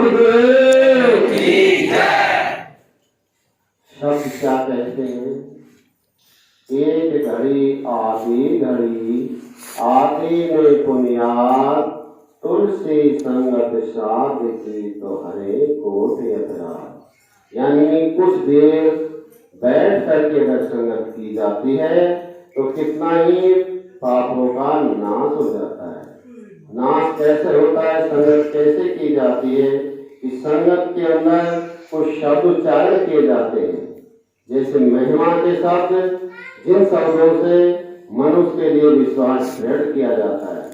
गुरुदेव की जय। शब्द क्या कहते हैं? एक घड़ी आधी घड़ी आधी में पुनियाद, तुलसी संगत साध की तो हरे कोट यतराज। यानी कुछ देर बैठ करके अगर संगत की जाती है तो कितना ही पापों का नाश हो जाता है। नाश कैसे होता है, संगत कैसे की जाती है कि संगत के अंदर कुछ शब्द उच्चारण किए जाते हैं, जैसे महिमा के शब्द, जिन शब्दों से मनुष्य के लिए विश्वास दृढ़ किया जाता है।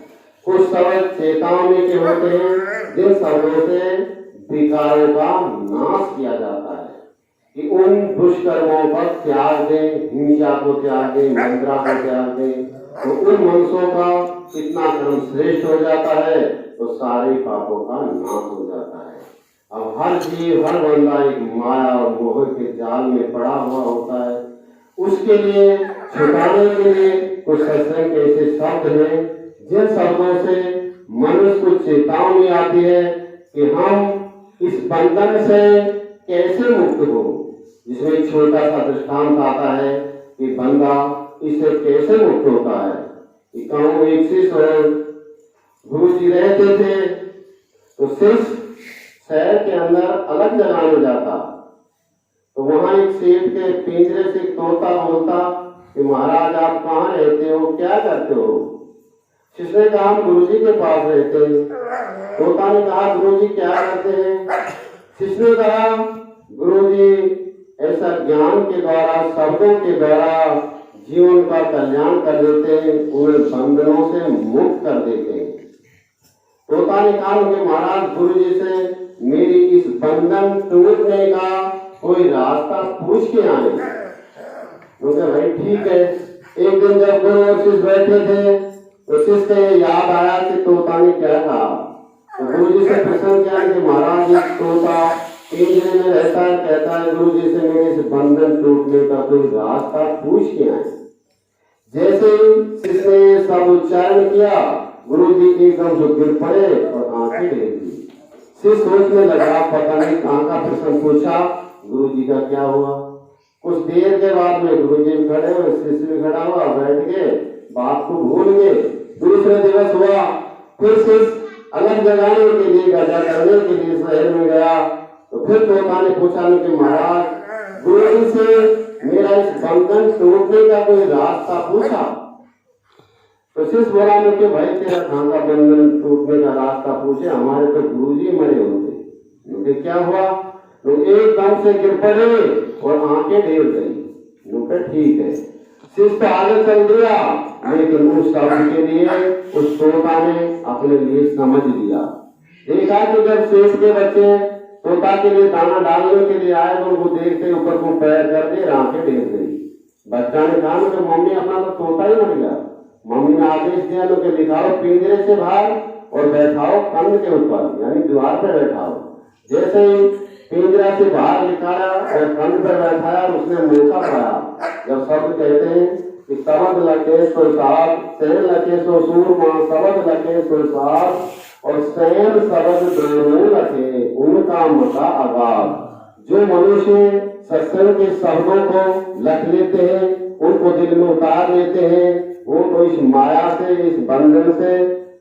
कुछ शब्द चेतावनी के होते हैं, जिन शब्दों से विकारों का नाश किया जाता है कि उन दुष्कर्मों पर त्याग दें, हिंसा को त्याग दें, मंत्रा को त्याग दें, तो उन मनुष्यों का कितना कर्म श्रेष्ठ हो जाता है, तो सारे पापों का नाश हो जाता है। अब हर जीव, हर बंदा एक माया और मोह के जाल में पड़ा हुआ होता है। उसके लिए छुटाने के लिए कुछ सत्संग के ऐसे शब्द हैं जिन शब्दों से मनुष्य को चेतावनी आती है कि हम इस बंधन से कैसे मुक्त हो। जिसमें एक छोटा सा दृष्टांत आता है कि बंदा इससे कैसे मुक्त होता है। कहूँ एक शिष्य और गुरु जी रहते थे, तो शिष्य शहर के अंदर अलग जगह में जाता, तो वहां एक सेठ के पिंजरे से तोता बोलता कि महाराज आप कहाँ रहते हो, क्या करते हो। शिष्य ने कहा हम गुरु जी के पास रहते हैं। तोता ने कहा गुरु जी क्या करते हैं। शिष्य ने कहा गुरु जी ऐसा ज्ञान के द्वारा, शब्दों के द्वारा जीवन का कल्याण कर देते हैं, उन्हें बंधनों से मुक्त कर देते हैं। तोता ने कहा कि महाराज गुरु जी से मेरी इस बंधन तोड़ने का कोई रास्ता पूछ के आए। उनके भाई ठीक है। एक दिन जब गुरु और शिष्य बैठे थे तो शिष्य को याद आया कि तोता ने क्या कहा। तो गुरु जी से प्रश्न किया कि महाराज ये तोता पिंजरे में रहता है, कहता है गुरु जी से मेरे इस बंधन टूटने का कोई रास्ता पूछ के आए। जैसे ही शिष्य ने सब उच्चारण किया, गुरु जी एकदम से गिर पड़े और आंखें गिर दी। शिष्य सोचने लगा पता नहीं कहाँ का प्रश्न पूछा, गुरु जी का क्या हुआ। कुछ देर के बाद में गुरु जी खड़े हुए, शिष्य भी खड़ा हुआ, बैठ गए, बात को भूल गए। दूसरे दिवस हुआ, फिर शिष्य अलग जगाने के लिए, गजा करने के लिए शहर में गया। तो फिर तोता ने पूछा कि महाराज गुरु जी से मेरा इस बंधन तोड़ने का कोई रास्ता पूछा। तो शिष्य बोला कि भाई तेरा कहाँ का बंधन टूटने का रास्ता पूछे, हमारे तो गुरु जी मरे होते। उनके क्या हुआ, तो एकदम से गिर पड़े और आंखें ढेर गई। उनका ठीक है। शिष्य तो आगे चल गया, लेकिन उस शब्द के लिए उस तोता ने अपने लिए समझ लिया। देखा कि जब शेष के बच्चे तोता के लिए दाना डालने के लिए आए तो उनको देखते ऊपर को पैर कर दे, आंखें ढेर गई। बच्चा ने कहा कि मम्मी अपना तो तोता ही मर गया। मम्मी ने आदेश दिया कि निकालो पिंजरे से बाहर और बैठाओ कंध के ऊपर, यानी दीवार पर बैठाओ। जैसे ही पिंजरा से बाहर निकाला और कंध पर बैठाया, उसने मौका पाया। जब शब्द कहते हैं कि सबद लगे सो साथ, सैन लगे सो सूरमा, सबद लगे सो साथ और सैन सबद दोनों लगे, उनका मता आगाज। जो मनुष्य सत्संग के शब्दों को लख लेते हैं, उनको दिल में उतार लेते हैं, वो तो इस माया से, इस बंधन से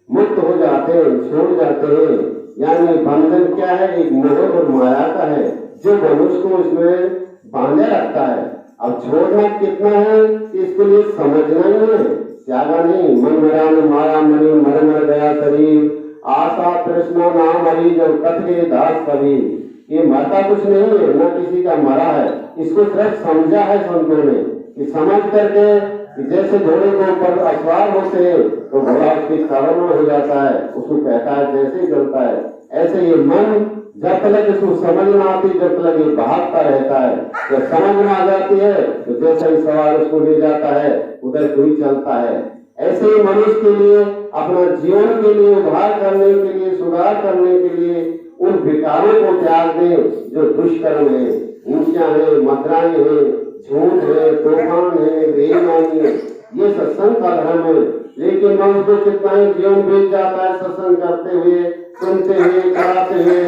मुक्त हो जाते हैं, छोड़ जाते हैं। यानी बंधन क्या है, एक मोह और माया का है जो मनुष्य को इसमें बांधे रखता है। अब छोड़ना कितना है इसके लिए समझना ही है, त्यागा नहीं। मन मरा न माया मनी, मर मर गया शरीर, आशा तृष्णा नाम हरी, जब कट गए दास कबीर। ये मरता कुछ नहीं है, न किसी का मरा है। इसको सिर्फ समझा है संतों ने कि समझ करके जैसे घोड़े के ऊपर अश्वार होते हैं तो घोड़ा उसकी कवर में हो जाता है, उसको कहता है जैसे ही चलता है। ऐसे ये मन जब तक इसको समझ में आती, जब तक ये भागता रहता है। जब समझ में आ जाती है तो जैसे ही सवार उसको ले जाता है उधर कोई चलता है। ऐसे ही मनुष्य के लिए, अपना जीवन के लिए, उद्धार करने के लिए, सुधार करने के लिए उन विकारों को त्याग दें जो दुष्कर्म है, हिंसा है, मद्राएं है, झूठ है, तूफान है, बेईमानी है। ये सत्संग का धर्म है। लेकिन मनुष्य को कितना ही जीवन बीत जाता है सत्संग करते हुए, सुनते हुए, कराते हुए,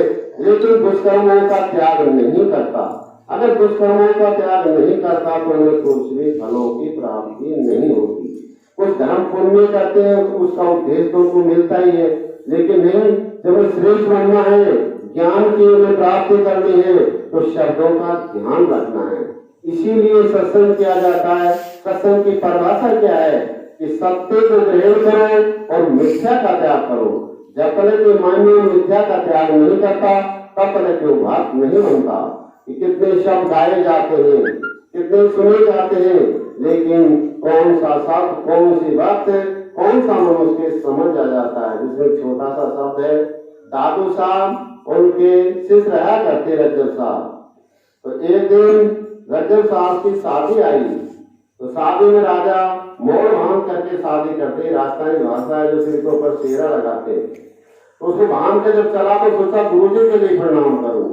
लेकिन दुष्कर्मों का त्याग नहीं करता। अगर दुष्कर्मों का त्याग नहीं करता तो उन्हें दूसरे फलों की प्राप्ति नहीं होती। कुछ धर्म पुण्य करते हैं उसका उद्देश्य तो उनको मिलता ही है, लेकिन नहीं, जब श्रेष्ठ बनना है, ज्ञान की उन्हें प्राप्ति करनी है तो शब्दों का ध्यान रखना है। इसीलिए सत्संग किया जाता है। सत्संग की परिभाषा क्या है कि सत्य को ग्रहण करो और मिथ्या का त्याग करो। जब तक के मान्य मिथ्या का त्याग नहीं करता तब तक वो बात नहीं बनता। कितने शब्द गाए जाते हैं, कितने सुने जाते हैं, लेकिन कौन सा शब्द, कौन सी बात, कौन सा मनुष्य के समझ आ जाता है। जिसमें छोटा सा शब्द है, दादू साहब और उनके शिष्य रहा करते रज्जब साहब। तो एक दिन रज्जब साहब की शादी आई, तो शादी में राजा मोड़ भांग करके शादी करते, राजस्थानी भाषा है जो सिर के ऊपर सेरा लगाते। तो उसको भांग के जब चला तो सोचा गुरुजी के लिए प्रणाम करूं।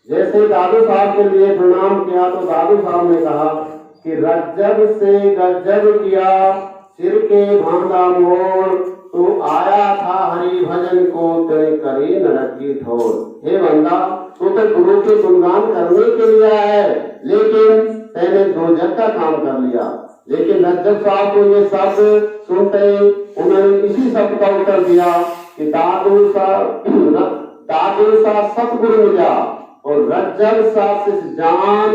जैसे दादू साहब के लिए प्रणाम किया तो दादू साहब ने कहा कि रज्जब से गज्जब किया, सिर के भांगा मोड़, तो आया था हरि भजन को तेरे करी नरक की ठोर। हे बंदा, तू तो गुरु के गुणगान करने के लिए है, लेकिन तेने दो जग का काम कर लिया। लेकिन रज्जब साहब को ये शब्द सुनते उन्होंने इसी शब्द का उत्तर दिया कि दादू सा सतगुरु मिला और रज्जब सा जान,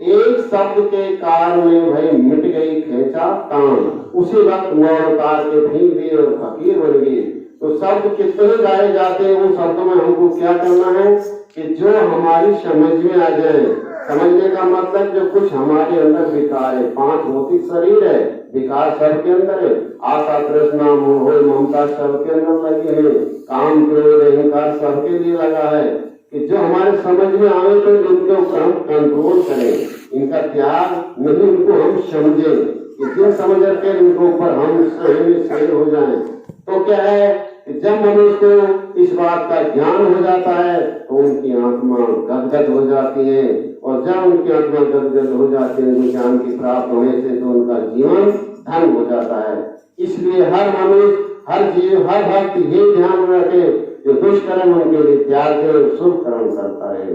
एक शब्द के कारण में भाई मिट गई खेचा तान। उसी वक्त मोड़ उतार के फेंक दिए और फकीर बन गए। तो शब्द कितने गाए जाते हैं, उन शब्दों में हमको क्या करना है कि जो हमारी समझ में आ जाए। समझने का मतलब जो कुछ हमारे अंदर विकार है, 5 भौतिक शरीर है, विकार सबके अंदर है, आशा तृष्णा मोह ममता सबके अंदर लगी है, काम क्रोध अहंकार सबके लिए लगा है, कि जो हमारे समझ में आए तो इनके ऊपर हम कंट्रोल करें, इनका त्याग नहीं, इनको हम समझे कि जिन समझ के इनके ऊपर हम सही में सही हो जाएं। तो क्या है कि जब मनुष्य को इस बात का ज्ञान हो जाता है तो उनकी आत्मा गदगद हो जाती है, और जब उनकी आत्मा गदगद हो जाती है ज्ञान की प्राप्त होने से तो उनका जीवन धन हो जाता है। इसलिए हर मनुष्य, हर जीव, हर भक्त ये ध्यान रखे जो दुष्कर्म उनके लिए त्याग कर शुभ कर्म करता है।